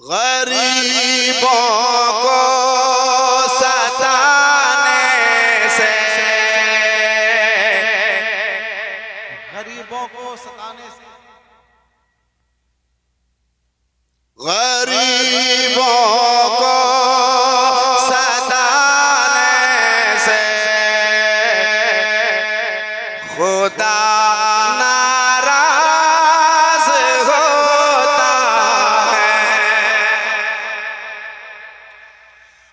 गरीबों को सताने से, गरीबों को सताने से, गरीबों को सताने से खुदा नाराज होता है।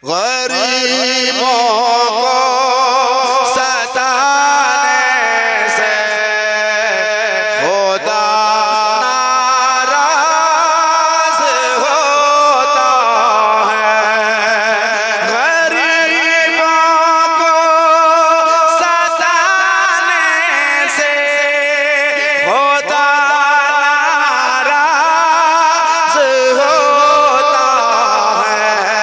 गरीबों को सताने से खुदा नाराज होता है। गरीबों को सताने से खुदा नाराज होता है।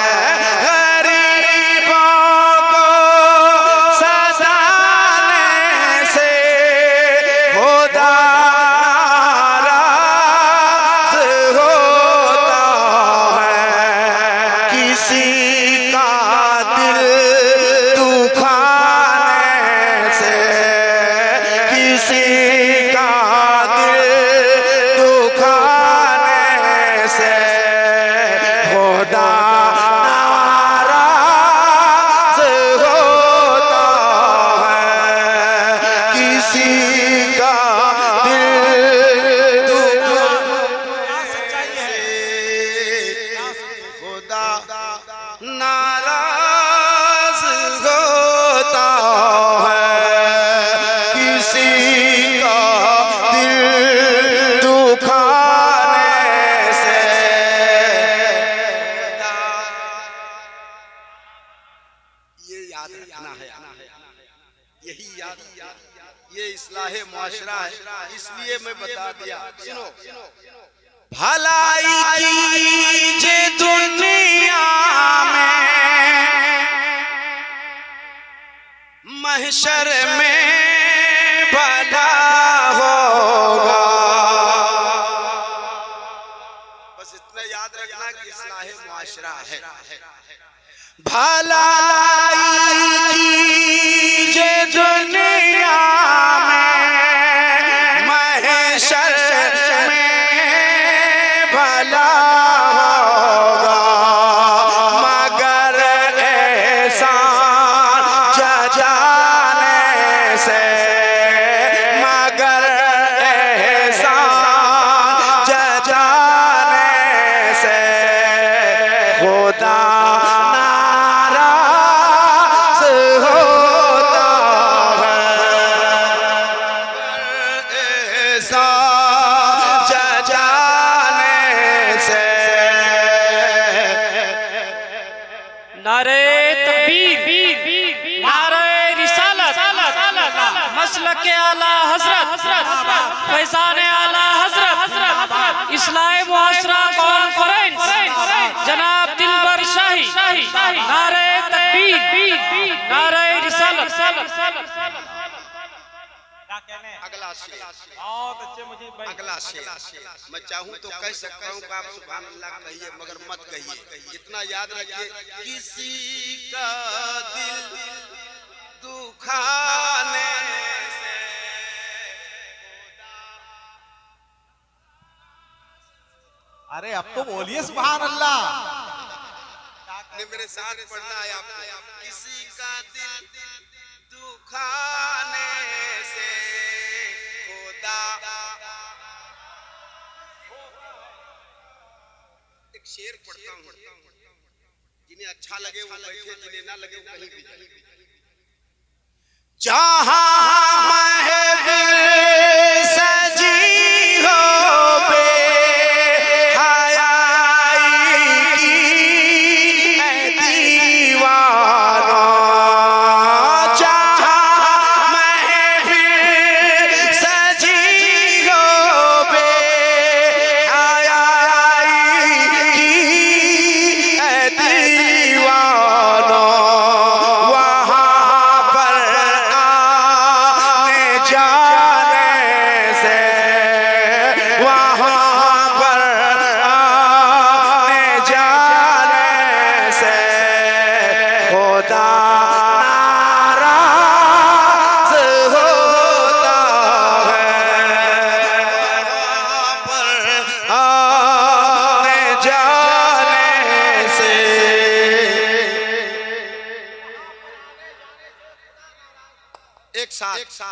गरीबों को सताने से खुदा नाराज होता है। किसी का दिल दुखाने से, किसी का दिल दुखाने से खुदा नाराज होता है। किसी का दिल दुखाने से खुदा नाराज होता है। किसी का दिल दुखाने से ये याद रखना है, यही याद, ये इस्लाहे मुआशरा है, इसलिए मैं बता दिया। सुनो, भलाई कीजिए दुनिया में, महशर में भला होगा। बस इतना याद रखना कि इस्लाहे मुआशरा है। भलाई कीजिए दुनिया में, महशर में भला होगा। मगर एहसान जताने से, मगर एहसान जताने से खुदा नाराज होता है। एहसान जताने से नारे तकबीर, नारे रिसालत, मसलक आला हजरत, फैजान आला हजरत, इस्लाहे मुआशरा कॉन्फ्रेंस, जनाब दिलबर शाही, नारे तकबीर, नारे रिसालत। अगला शेर, बहुत अच्छे मुझे भाई। अगला शेर मैं चाहूं तो कह सकता हूं कि आप सुभान अल्लाह कहिए, मगर मत कहिए। इतना याद रखिए, किसी का दिल दुखाने से अरे अब तो बोलिए सुभान अल्लाह। ने मेरे साथ पढ़ना है आपको। किसी का दिल दुखाने से खुदा। एक शेर पढ़ता हूँ, जिन्हें अच्छा लगे वो बैठे, जिन्हें ना लगे वो कहीं भी जाए। जहाँ महफिल सजी हो बेहयाई की ऐ दीवानों, जहाँ महफिल सजी हो बेहयाई की ऐ दीवानों, वहाँ पर आने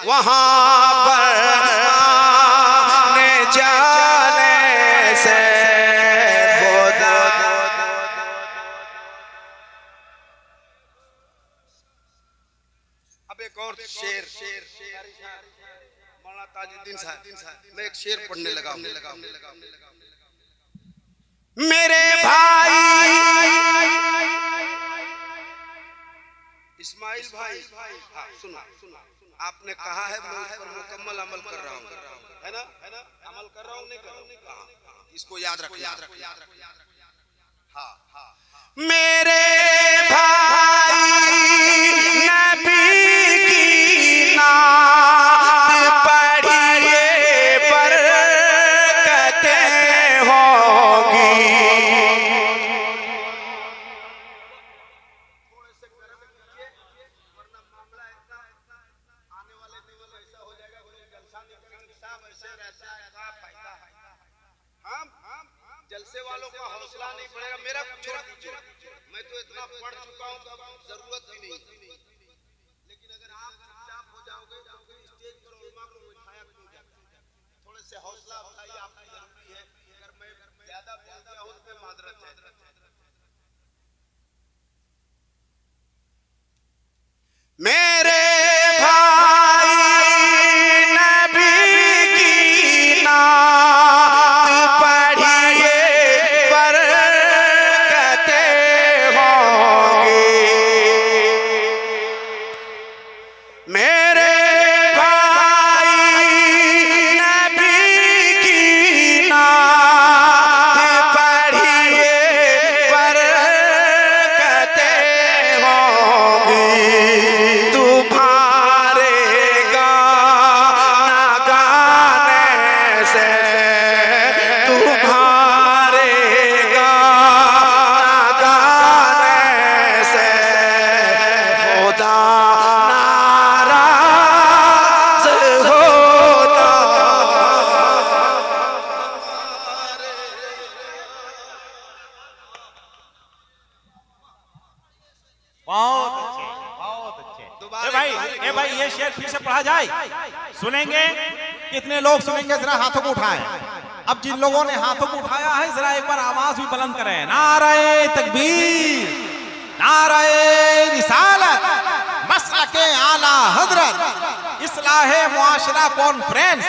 वहां पर आने जाने से खुदा। अब एक और शेर मौलाना ताजुद्दीन साहब, मैं एक शेर पढ़ने लगा। मेरे भाई इस्माइल भाई, हाँ सुना, आपने कहा है मैं उस पर मुकम्मल अमल कर रहा हूँ, है ना? अमल कर रहा हूँ, नहीं कर रहा हूँ, इसको याद रख। हाँ, मेरे भाई नबी की नात पढ़िए बरकतें होंगी। जलसे वालों का हौसला नहीं बढ़ेगा, मेरा छोड़ दीजिए, मैं तो इतना पढ़ चुका हूं कि अब जरूरत ही नहीं। लेकिन अगर आप चुपचाप हो जाओगे तो स्टेज पर उलमा को उठाया क्यों जाता है? थोड़े से हौसला अफजाई आपकी जरूरी है। अगर मैं ज्यादा बोल गया हूं तो माजरत है। मेरे भाई नबी की नात पढ़िए बरकतें होंगी। मेरे भाई नबी की नात पढ़िए बरकतें होंगी। तुम्हारे गाना गाने से, तुम्हारे गाना गाने से खुदा नाराज होता। बहुत अच्छे, बहुत अच्छे। ए भाई ये शेर फिर से पढ़ा जाए, सुनेंगे? कितने लोग सुनेंगे? जरा हाथों को उठाएं। अब जिन लोगों ने हाथों को उठाया है जरा एक बार आवाज भी बुलंद करें। नारे तकबीर, नारे रिसालत, मसलके आला हजरत, इस्लाहे मुआशरा कॉन्फ्रेंस।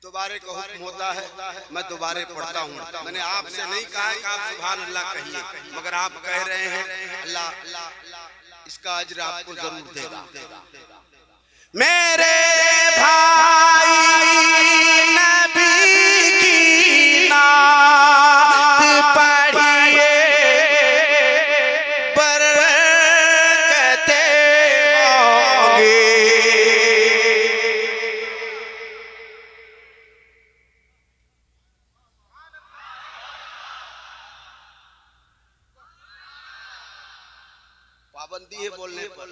दोबारे का हुक्म होता है, मैं दोबारे पढ़ता हूँ। मैंने आपसे नहीं कहा कि आप सुभान अल्लाह कहिए, मगर आप कह रहे हैं, अल्लाह इसका अज्र आपको जरूर देगा। मेरे भाई नबी की नात पढ़िए बरकतें होंगी। पाबंदी है बोलने पर,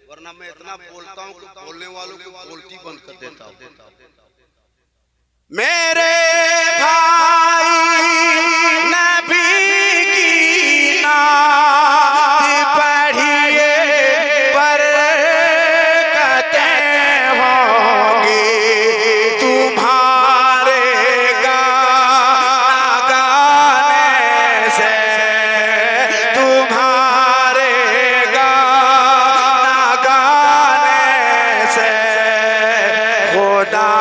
वरना मैं इतना बोलता हूँ कि बोलने वालों को बोलती बंद कर देता हूँ। मेरे भाई नबी की नात पढ़िए बरकतें होंगी। तुम्हारे गाना गाने से, तुम्हारे गाना गाने से खुदा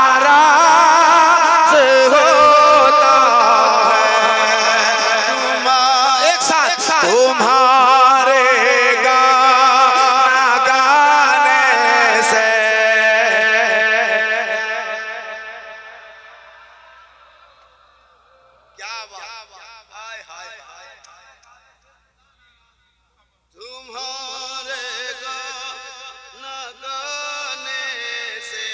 नाराज होता है। एक साथ, तुम्हारे गाना गाने से। क्या बात, हाय हाय हाय, तुम्हारे गाना गाने से।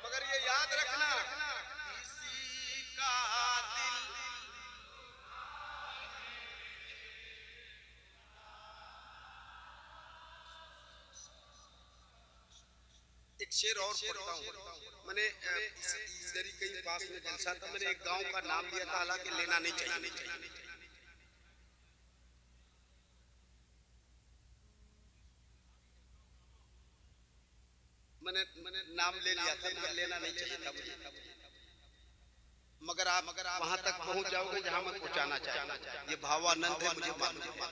मगर ये याद रखना, किसी का दिल एक शेर और पढ़ता हूँ। मैंने इधर ही कहीं पास में जलसा था, मैंने एक गांव का नाम लिया था, हालांकि लेना नहीं चाहिए। मैंने नाम ले लिया था, मगर लेना नहीं चाहिए था मुझे। मगर आप वहां तक पहुंच जाओगे जहां मैं पहुंचाना चाहता हूं। ये भावानंद है, मुझे मालूम है।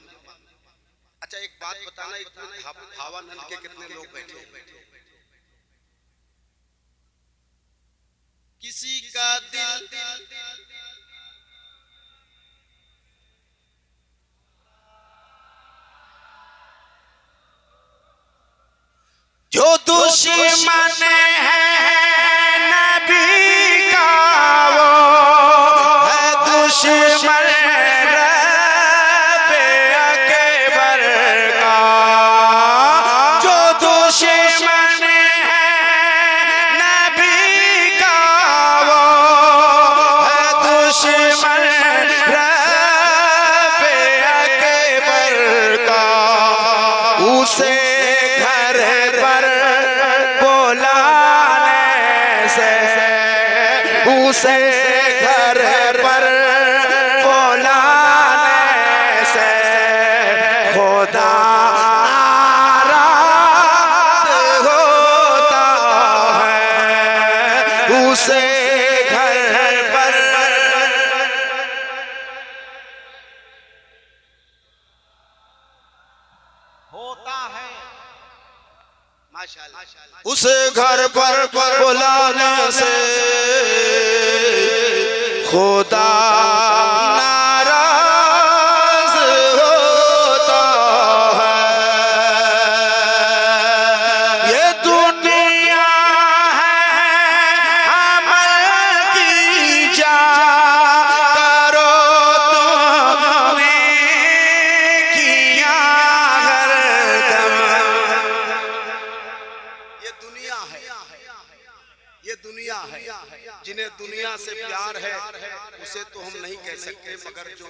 अच्छा एक बात बताना, इतने भावानंद के कितने लोग बैठे हैं? किसी का दिल जो दुश्मन है नबी का, वो है दुश्मन रब्बे अकबर का। जो दुश्मन है नबी का, वो है दुश्मन रब्बे अकबर का। उसे घर पर बुलाने से, उसे घर पर बुलाने से खुदा नाराज होता है। उसे घर पर होता है। माशाअल्लाह। उस घर पर बुलाने से खुदा नाराज होता है। ये दुनिया है अमल की जा, करो तुमने किया हरदम। ये दुनिया है, ये दुनिया है। जिन्हें दुनिया से प्यार है उसे तो हम नहीं कह सकते, मगर जो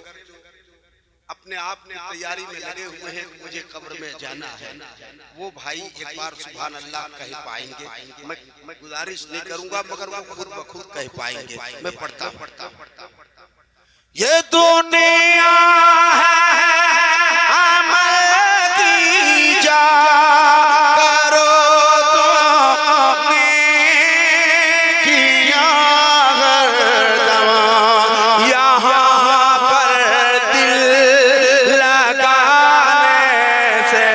अपने आप में तैयारी में लगे हुए हैं मुझे कब्र में जाना है, वो भाई एक बार सुभान अल्लाह कह पाएंगे। मैं गुजारिश नहीं करूंगा, मगर वो खुद ब खुद कह पाएंगे। मैं पढ़ता ये दुनिया है अमल की जा, करो तुमने किया हरदम। यहाँ पर दिल लगाने से,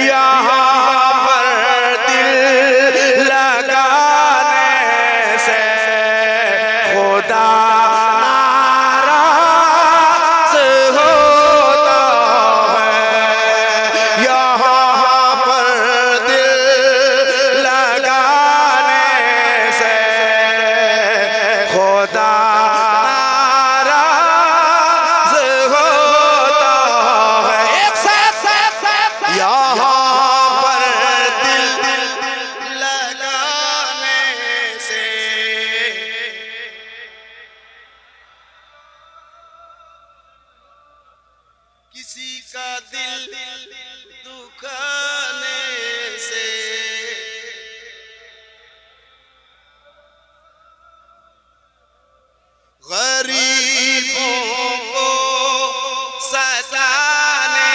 यहाँ पर दिल लगाने से खुदा नाराज होता है। यहाँ पर दिल लगाने से खुदा नाराज होता है। एक साथ यहाँ पर दिल लगाने से किसी का दिल दुखाने से गरीबों को सताने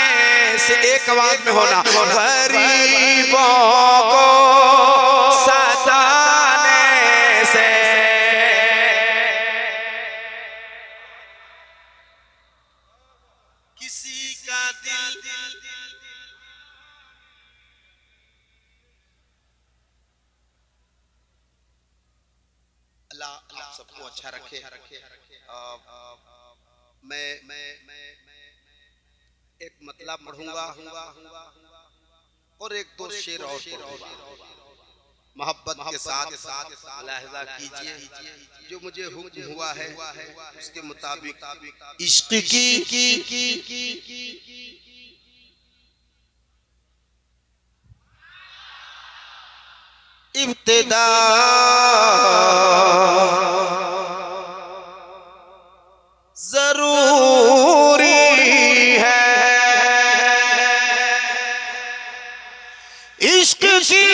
से, एक आवाज में होना, गरीबों को सताने से किसी का दिल अल्लाह आप सबको अच्छा रखे। मैं एक मतलब पढ़ूंगा और एक दो शेर और पढ़ूंगा। मोहब्बत के साथ मुलाहिजा कीजिए, जो मुझे हुक्म हुआ है उसके मुताबिक इश्क की इब्तिदा जरूरी है। इश्क की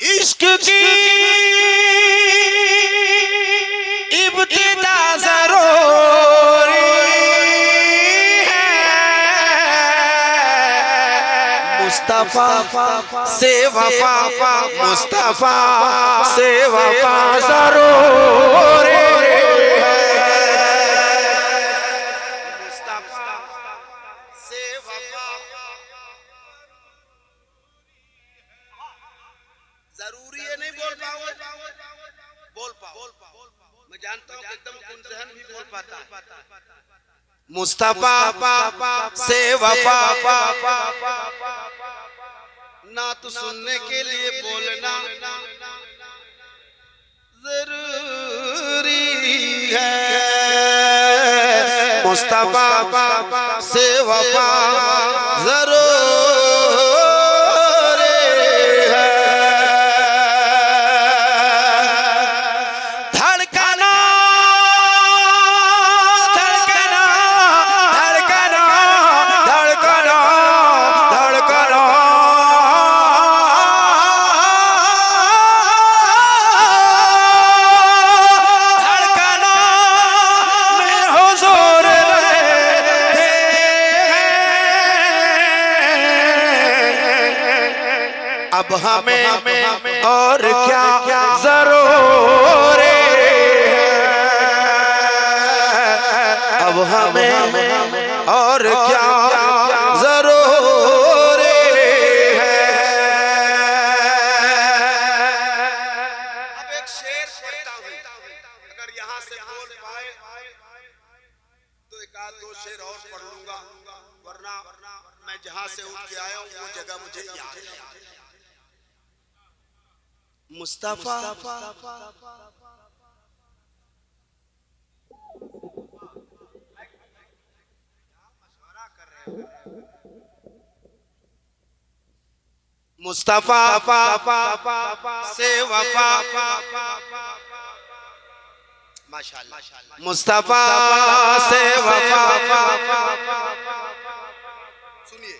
इश्क की इब्तिदा ज़रूरी है, मुस्तफा से वफा, मुस्तफा से वफा ज़रूरी है, मुस्तफा से वफा जरूरी है। नहीं बोल पाओगे? बोल पाओ। मैं जानता हूँ एकदम कौन जहन भी बोल पाता है। मुस्तफा से वफा, नात सुनने के लिए बोलना जरूरी है, मुस्तफा से वफा जरूरी है। धड़कना धड़कना धड़कना धड़कना धड़कना धड़कना में हुजूर रहते हैं। अब हमें और क्या जरूरी है, अब हमें और क्या जरूरी है। अब एक शेर पढ़ता हूँ, अगर यहाँ से बोल पाए तो एक आध दो शेर और पढ़ लूंगा, वरना मैं जहाँ से उठ के आया हूँ वो जगह मुझे याद है। मुस्तफा मुस्तफा से वफा, माशाअल्लाह, मुस्तफा से वफा। सुनिए,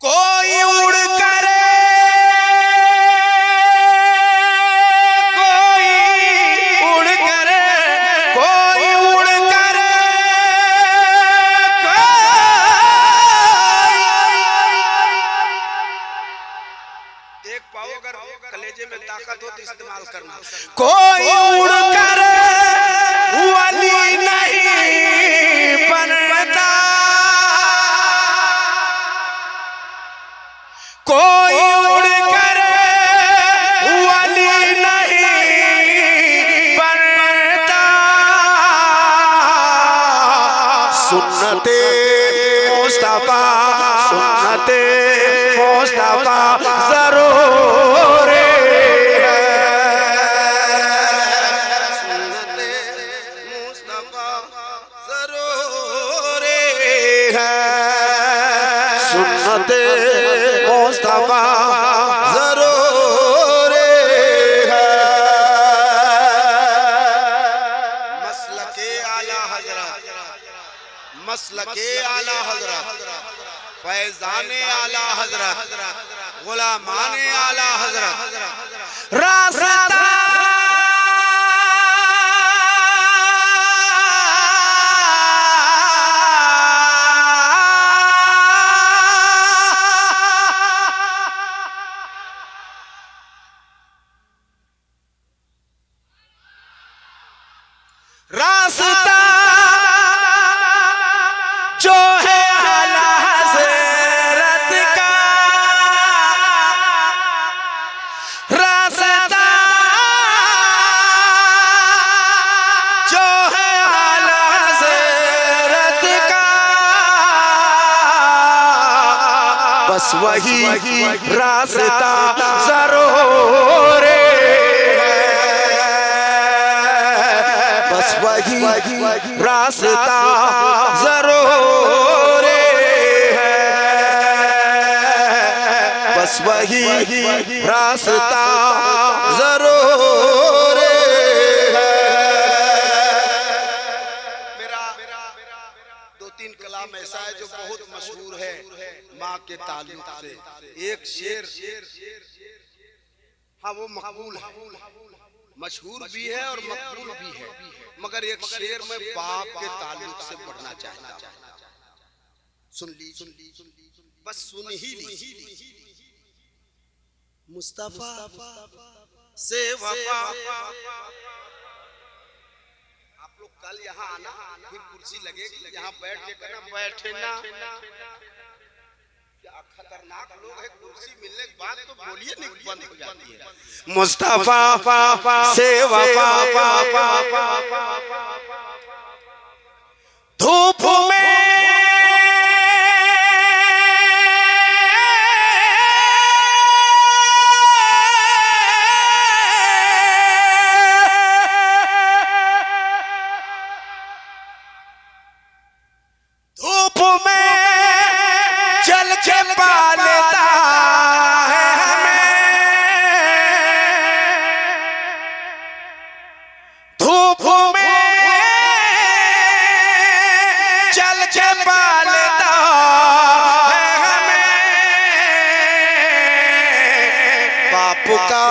कोई उड़ करे कलेजे में ताकत हो तो इस्तेमाल करना। कोई उड़ कर वली नहीं बनता, कोई उड़ कर वली नहीं बनता, सुन्नते मुस्तफा, सुन्नते मुस्तफा जरूर है, सुन्नते मुस्तफा जरूर है, सुन्नते मुस्तफा जरूर है। मसलके आला हजरत, मसलके आला हजरत, फैज़ाने आला हजरत, गुलामाने आला हजरत, रास्ता रास्ता जो है आला हज़रत का, रास्ता जो है आला हज़रत का, बस वही रास्ता ज़रूर है, बस वही रास्ता जरूर है, बस वही रास्ता जरूर है। मेरा दो तीन कलाम ऐसा है जो बहुत मशहूर है माँ के ताल्लुक से। एक शेर हाँ वो मकबूल है, मशहूर भी है और मकबूल भी है, मगर एक शेर में बाप के ताल्लुक से पढ़ना चाहता हूं। सुन ली बस सुन ही ली। मुस्तफा से वफा। आप लोग कल यहाँ आना, फिर कुर्सी लगेगी, यहाँ बैठ के करना, बैठे ना। क्या खतरनाक लोग हैं, कुर्सी मिलने के बाद तो बोलिए नहीं बंद हो जाती है। मुस्तफा से वफा, धूप में चल के पालता है हमें, धूप में चल के पालता है हमें। बाप का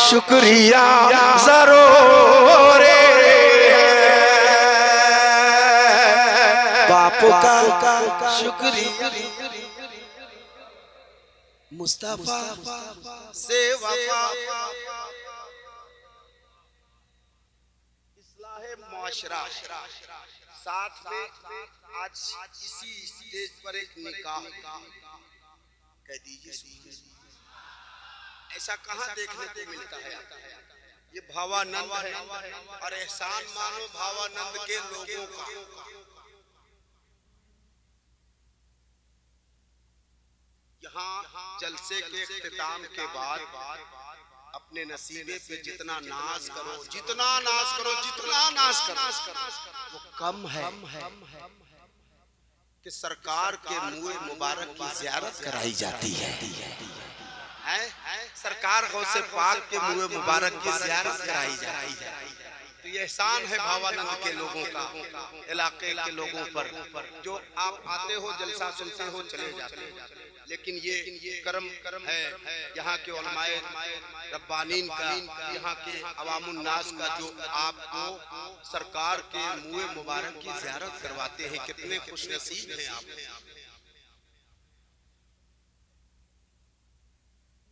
शुक्रिया जरूर है, बाप का शुक्रिया। मुस्तफा से वफा, इस्लाहे मुआशरा। साथ में आज इसी स्टेज पर एक निकाह कह दीजिए, ऐसा कहाँ देखने को मिलता है। ये भावानंद है और एहसान मानो भावानंद के लोगों का। यहाँ जलसे के इख्तिताम के बाद अपने नसीबे पे जितना नाज करो, जितना नाज करो, जितना नाज करो, वो कम है कि सरकार के मुँह मुबारक की ज़ियारत कराई जाती है। सरकार गौसे पाक के मुँह मुबारक की ज़ियारत कराई जाती है। तो ये एहसान है भावानंद के लोगों का, इलाके के लोगों पर, जो आप आते हो, जलसा सुनते हो, चले जाते हो। लेकिन ये करम है यहाँ के उलमाए रब्बानीन का, यहाँ के अवामुन्नास का, जो आपको सरकार के मुँह मुबारक की ज़ियारत करवाते हैं। कितने खुशनसीब हैं आप।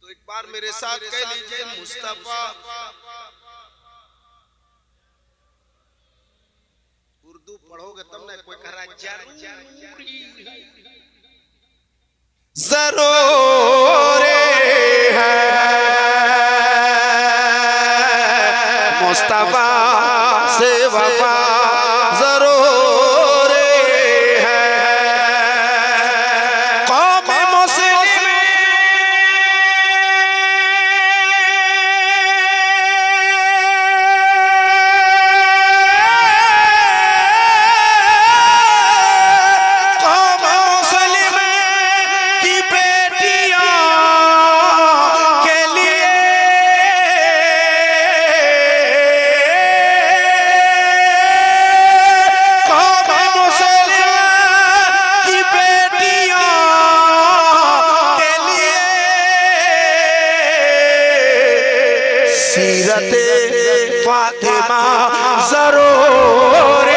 तो एक बार मेरे साथ कह लीजिए, मुस्तफा। उर्दू पढ़ोगे तब ना, कोई कह रहा है जरूर है मुस्तफा से वफा, जरूर है कौम मुस्लिम। सीरत फातिमा जरूर